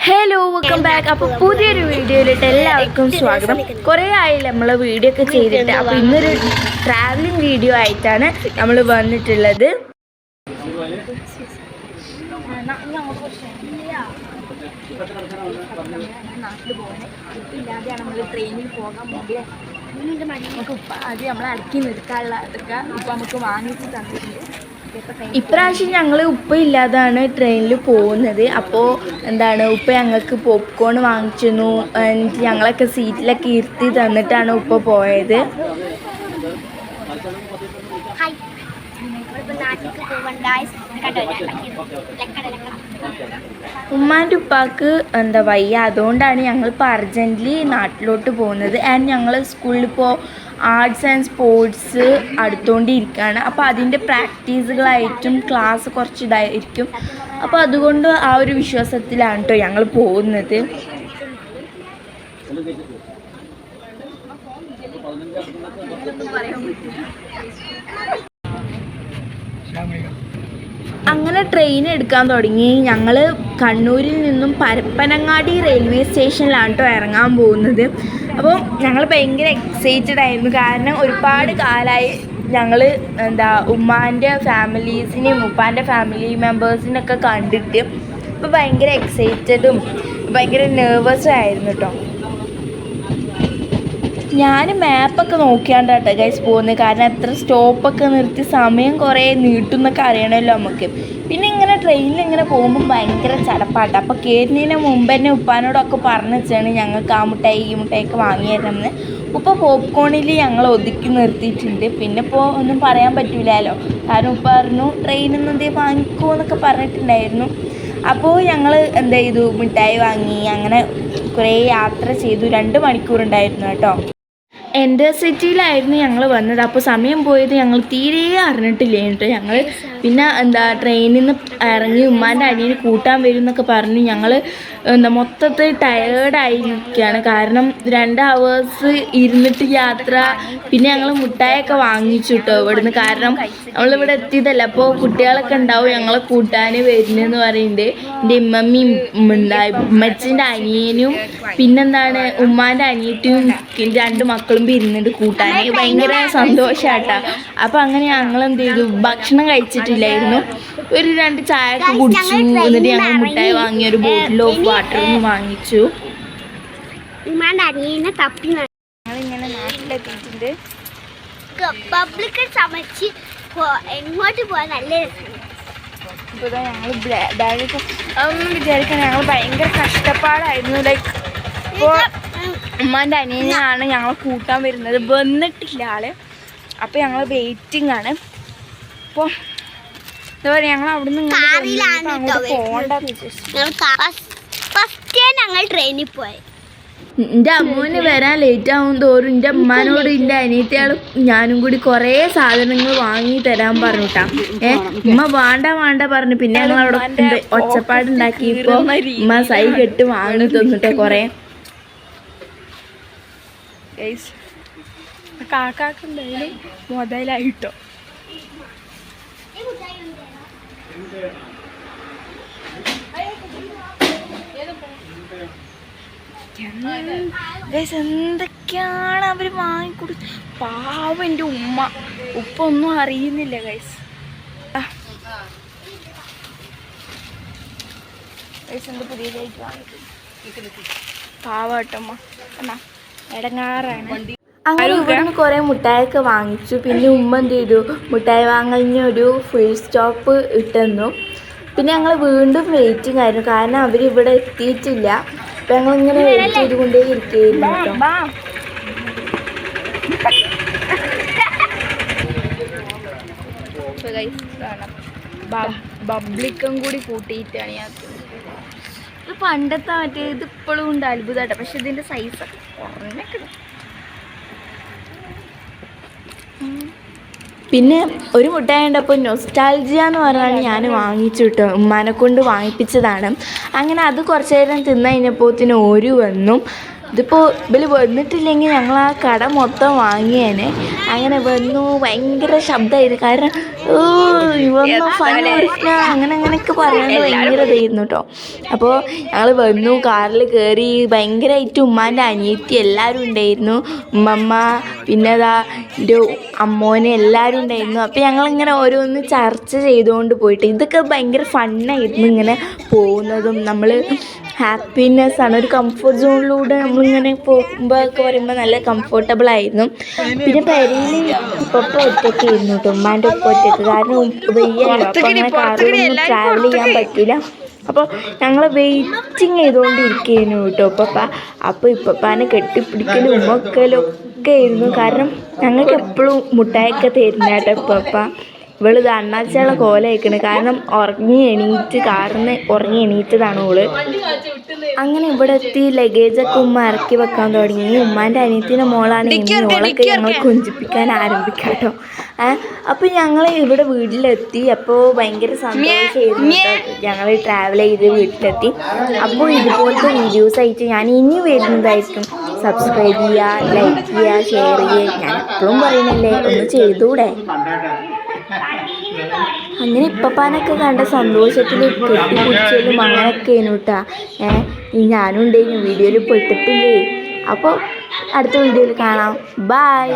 Hello welcome back. അപ്പോൾ പുതിയൊരു വീഡിയോയിലിട്ട് എല്ലാവർക്കും സ്വാഗതം. കുറേ ആയില്ല നമ്മൾ വീഡിയോ ഒക്കെ ചെയ്തിട്ട്. അപ്പോൾ ഇന്നൊരു ട്രാവലിംഗ് വീഡിയോ ആയിട്ടാണ് നമ്മൾ വന്നിട്ടുള്ളത്. നാട്ടിൽ പോകണേ ഇല്ലാതെയാണ് നമ്മൾ ട്രെയിനിൽ പോകാൻ വേണ്ടി നമുക്ക് ആദ്യം നമ്മൾ അടക്കി നിർത്താനുള്ള ഇതൊക്കെ ഇപ്പം നമുക്ക് വാങ്ങിച്ച് തന്നിട്ടുണ്ട്. ഇപ്രാവശ്യം ഞങ്ങൾ ഉപ്പ ഇല്ലാതാണ് ട്രെയിനിൽ പോകുന്നത്. അപ്പോൾ ഉപ്പ ഞങ്ങൾക്ക് പോപ്കോൺ വാങ്ങിച്ചിരുന്നു. ഞങ്ങളൊക്കെ സീറ്റിലൊക്കെ ഇരുത്തി തന്നിട്ടാണ് ഉപ്പ പോയത്. ഉമ്മാൻ്റെ ഉപ്പാക്ക് വയ്യ, അതുകൊണ്ടാണ് ഞങ്ങളിപ്പോൾ അർജൻറ്റ്ലി നാട്ടിലോട്ട് പോകുന്നത്. ആൻഡ് ഞങ്ങൾ സ്കൂളിലിപ്പോൾ ആർട്സ് ആൻഡ് സ്പോർട്സ് അടുത്തുകൊണ്ടിരിക്കുകയാണ്. അപ്പോൾ അതിൻ്റെ പ്രാക്ടീസുകളായിട്ടും ക്ലാസ് കുറച്ച് ഇതായിരിക്കും. അപ്പോൾ അതുകൊണ്ട് ആ ഒരു വിശ്വാസത്തിലാണ് കേട്ടോ ഞങ്ങൾ പോകുന്നത്. അങ്ങനെ ട്രെയിൻ എടുക്കാൻ തുടങ്ങി. ഞങ്ങൾ കണ്ണൂരിൽ നിന്നും പരപ്പനങ്ങാടി റെയിൽവേ സ്റ്റേഷനിലാണ് കേട്ടോ ഇറങ്ങാൻ പോകുന്നത്. അപ്പോൾ ഞങ്ങൾ ഭയങ്കര എക്സൈറ്റഡ് ആയിരുന്നു. കാരണം ഒരുപാട് കാലമായി ഞങ്ങൾ ഉമ്മാൻ്റെ ഫാമിലീസിനെയും ഉപ്പാൻ്റെ ഫാമിലി മെമ്പേഴ്സിനൊക്കെ കണ്ടിട്ട് ഇപ്പോൾ ഭയങ്കര എക്സൈറ്റഡും ഭയങ്കര നെർവസും ആയിരുന്നു കേട്ടോ. ഞാൻ മാപ്പൊക്കെ നോക്കിയാണ്ട് കേട്ടോ ഗൈസ് പോകുന്നത്. കാരണം എത്ര സ്റ്റോപ്പൊക്കെ നിർത്തി സമയം കുറേ നീട്ടുന്നൊക്കെ അറിയണമല്ലോ നമുക്ക്. പിന്നെ ഇങ്ങനെ ട്രെയിനിൽ ഇങ്ങനെ പോകുമ്പോൾ ഭയങ്കര ചടപ്പാട്ടോ. അപ്പോൾ കയറുന്നതിന് മുമ്പ് തന്നെ ഉപ്പാനോടൊക്കെ പറഞ്ഞു വെച്ചാണ് ഞങ്ങൾക്ക് ആ മുട്ടായി ഈ മുട്ടായിയൊക്കെ വാങ്ങി തരണമെന്ന്. ഉപ്പ പോപ്കോണിൽ ഞങ്ങൾ ഒതുക്കി നിർത്തിയിട്ടുണ്ട്. പിന്നെ ഇപ്പോൾ ഒന്നും പറയാൻ പറ്റില്ലല്ലോ, കാരണം ഉപ്പ പറഞ്ഞു ട്രെയിനിൽ നിന്ന് എന്തേ വാങ്ങിക്കോ എന്നൊക്കെ പറഞ്ഞിട്ടുണ്ടായിരുന്നു. അപ്പോൾ ഞങ്ങൾ ചെയ്തു, മിഠായി വാങ്ങി. അങ്ങനെ കുറേ യാത്ര ചെയ്തു. 2 മണിക്കൂറുണ്ടായിരുന്നു കേട്ടോ. എൻ്റെ സിറ്റിയിലായിരുന്നു ഞങ്ങൾ വന്നത്. അപ്പോൾ സമയം പോയത് ഞങ്ങൾ തീരെ അറിഞ്ഞിട്ടില്ല കേട്ടോ. ഞങ്ങൾ പിന്നെ ട്രെയിനിൽ നിന്ന് ഇറങ്ങി ഉമ്മാൻ്റെ അനിയന് കൂട്ടാൻ വരും എന്നൊക്കെ പറഞ്ഞ് ഞങ്ങൾ മൊത്തത്തിൽ ടയേർഡായിരിക്കുകയാണ്. കാരണം 2 hours ഇരുന്നിട്ട് യാത്ര. പിന്നെ ഞങ്ങൾ മുട്ടായൊക്കെ വാങ്ങിച്ചു കേട്ടോ ഇവിടുന്ന്. കാരണം നമ്മളിവിടെ എത്തിയതല്ല. അപ്പോൾ കുട്ടികളൊക്കെ ഉണ്ടാവും ഞങ്ങളെ കൂട്ടാൻ വരുന്നതെന്ന് പറയുന്നുണ്ട്. എൻ്റെ ഇമ്മമ്മയും ഉമ്മച്ചിൻ്റെ അനിയനും ഉമ്മാൻ്റെ അനിയത്തിയും 2 മക്കളും ഇരുന്നിട്ട് കൂട്ടാൻ. ഭയങ്കര സന്തോഷാട്ടാ. അപ്പോൾ അങ്ങനെ ഞങ്ങൾ ചെയ്തു, ഭക്ഷണം കഴിച്ചിട്ടില്ലായിരുന്നു. ഒരു 2 ചായ ഒക്കെ കുടിച്ചു. എന്നിട്ട് ഞങ്ങൾ മുട്ടായി വാങ്ങി ഒരു ബോട്ടിൽ ഓഫ് വാട്ടറും വാങ്ങിച്ചു. ഞങ്ങളിങ്ങനെ നാട്ടിലെത്തിയിട്ടുണ്ട്. എങ്ങോട്ട് പോകാൻ നല്ല രസമാണ്. ഇപ്പോൾ ഞങ്ങൾ ബാഗൊക്കെ അതൊന്നും വിചാരിക്കണം, ഞങ്ങൾ ഭയങ്കര കഷ്ടപ്പാടായിരുന്നു. ലൈക്ക് ഇപ്പോൾ ഉമ്മാൻ്റെ അനിയനാണ് ഞങ്ങൾ കൂട്ടാൻ വരുന്നത്. വന്നിട്ടില്ല ആള്. അപ്പോൾ ഞങ്ങൾ വെയിറ്റിംഗ് ആണ്. അപ്പോൾ എന്താ പറയുക, ഞങ്ങൾ അവിടെ നിന്ന് അങ്ങോട്ട് പോകണ്ടെന്ന് ഫസ്റ്റ് ഞങ്ങൾ ട്രെയിനിൽ പോയി. എൻ്റെ അമ്മൂന് വരാൻ ലേറ്റ് ആവും തോറും എൻ്റെ അമ്മാനോട് എൻ്റെ അനിയത്തിയാളും ഞാനും കൂടി കുറേ സാധനങ്ങൾ വാങ്ങി തരാൻ പറഞ്ഞിട്ടാ. ഉമ്മ വേണ്ട പറഞ്ഞു. പിന്നെ ഞങ്ങൾ അവിടെ ഒച്ചപ്പാടുണ്ടാക്കിയപ്പോൾ ഉമ്മ സൈ കെട്ട് വാങ്ങി തന്നിട്ടോ കുറേ. കാക്കാക്കുണ്ടായാലും മുതലായിട്ടോ. എന്തൊക്കെയാണ് അവർ വാങ്ങിക്കൊടു. പാവം എൻ്റെ ഉപ്പ ഒന്നും അറിയുന്നില്ല ഗൈസ്. എന്താ പുതിയതായിട്ട് വാങ്ങിക്കും. പാവട്ടമ്മ എന്നാ ഇടങ്ങാറാണ്. അങ്ങനെ ഇവിടുന്ന് കുറേ മുട്ടായൊക്കെ വാങ്ങിച്ചു. പിന്നെ ഉമ്മ ചെയ്തു, മുട്ടായി വാങ്ങലിന് ഒരു ഫുൾ സ്റ്റോപ്പ് ഇട്ടെന്നു. പിന്നെ ഞങ്ങൾ വീണ്ടും വെയിറ്റിംഗ് ആയിരുന്നു. കാരണം അവരിവിടെ എത്തിയിട്ടില്ല. അപ്പം ഞങ്ങളിങ്ങനെ വെയിറ്റ് ചെയ്തുകൊണ്ടേ ഇരിക്കുകയായിരുന്നു കേട്ടോ. ബബ്ലിക്കും കൂടി കൂട്ടിയിട്ടാണ് ഞാൻ. ഇത് പണ്ടത്തെ മറ്റേ ഇത് ഇപ്പോഴും ഉണ്ട്, അത്ഭുതമായിട്ടോ. പക്ഷെ ഇതിൻ്റെ സൈസൊക്കെ കുറഞ്ഞൊക്കെ. പിന്നെ ഒരു മുട്ടായി ഉണ്ടപ്പോൾ നൊസ്റ്റാൾജിയ എന്ന് പറഞ്ഞാണ് ഞാൻ വാങ്ങിച്ചു കിട്ടും. ഉമ്മാനെ കൊണ്ട് വാങ്ങിപ്പിച്ചതാണ്. അങ്ങനെ അത് കുറച്ച് നേരം തിന്നു കഴിഞ്ഞപ്പോഴത്തേന് ഓര് വന്നു. ഇതിപ്പോൾ ഇവർ വന്നിട്ടില്ലെങ്കിൽ ഞങ്ങൾ ആ കട മൊത്തം വാങ്ങിയേനെ. അങ്ങനെ വന്നു ഭയങ്കര ശബ്ദമായിരുന്നു. കാരണം ഇവന്ന് ഫണ്ട് കൊടുക്കുക അങ്ങനെയൊക്കെ പറയാണ്ട് ഭയങ്കര ഇതായിരുന്നു കേട്ടോ. അപ്പോൾ ഞങ്ങൾ വന്നു, കാറിൽ കയറി. ഭയങ്കരമായിട്ട് ഉമ്മാൻ്റെ അനിയത്തി എല്ലാവരും ഉണ്ടായിരുന്നു. ഉമ്മമ്മ പിന്നെ എൻ്റെ അമ്മോനെ എല്ലാവരും ഉണ്ടായിരുന്നു. അപ്പോൾ ഞങ്ങളിങ്ങനെ ഓരോന്ന് ചർച്ച ചെയ്തുകൊണ്ട് പോയിട്ട് ഇതൊക്കെ ഭയങ്കര ഫണ്ണായിരുന്നു. ഇങ്ങനെ പോകുന്നതും നമ്മൾ ഹാപ്പിനെസ്സാണ്, ഒരു കംഫർട്ട് സോണിലൂടെ നമ്മളിങ്ങനെ പോകുമ്പോൾ ഒക്കെ പറയുമ്പോൾ നല്ല കംഫർട്ടബിൾ ആയിരുന്നു. പിന്നെ പെരയിൽ ഉപ്പ ഒറ്റയ്ക്ക് ഇരുന്നു കേട്ടോ, ഉമ്മാൻ്റെ ഉപ്പ ഒറ്റയ്ക്ക്. കാരണം വെയ്യല്ലോ, അപ്പോൾ അങ്ങനെ കാറിലൊന്നും ട്രാവൽ ചെയ്യാൻ പറ്റില്ല. അപ്പോൾ ഞങ്ങൾ വെയിറ്റിങ് ചെയ്തുകൊണ്ടിരിക്കുകയായിരുന്നു കേട്ടോ ഉപ്പ. അപ്പോൾ ഇപ്പപ്പാനെ കെട്ടിപ്പിടിക്കലും ഉമ്മക്കലും ഒക്കെ ആയിരുന്നു. കാരണം ഞങ്ങൾക്ക് എപ്പോഴും മുട്ടായൊക്കെ തരുന്ന കേട്ടോ ഉപ്പ. ഇവള് അണ്ണാച്ചുള്ള കോല വയ്ക്കണ്. കാരണം കാറിന്ന് ഉറങ്ങി എണീറ്റതാണ് ഓള്. അങ്ങനെ ഇവിടെ എത്തി ലഗേജൊക്കെ ഉമ്മ ഇറക്കി വെക്കാൻ തുടങ്ങി. ഉമ്മാൻ്റെ അനിയത്തിൻ്റെ മോളാണ് ഓളൊക്കെ ഞങ്ങൾ കൊഞ്ചിപ്പിക്കാൻ ആരംഭിക്കാം കേട്ടോ. അപ്പോൾ ഞങ്ങൾ ഇവിടെ വീട്ടിലെത്തി. അപ്പോൾ ഭയങ്കര സന്തോഷമായിരുന്നു ഞങ്ങൾ ട്രാവൽ ചെയ്ത് വീട്ടിലെത്തി. അപ്പോൾ ഇതുപോലത്തെ വീഡിയോസായിട്ട് ഞാൻ ഇനി വരുന്നതായിരിക്കും. സബ്സ്ക്രൈബ് ചെയ്യുക, ലൈക്ക് ചെയ്യുക, ഷെയർ ചെയ്യുക. ഞാൻ എപ്പോഴും പറയുന്നില്ലേ, ഒന്ന് ചെയ്തൂടെ? അങ്ങനെ ഇപ്പപ്പാനൊക്കെ കണ്ട സന്തോഷത്തിൽ കെട്ടിപ്പിടിച്ചലും അങ്ങനെയൊക്കെയാണ് കേട്ടോ. ഞാനും ഉണ്ടായിരുന്നു വീഡിയോയിൽ പെട്ടിട്ടില്ലേ. അപ്പോൾ അടുത്ത വീഡിയോയിൽ കാണാം. ബൈ.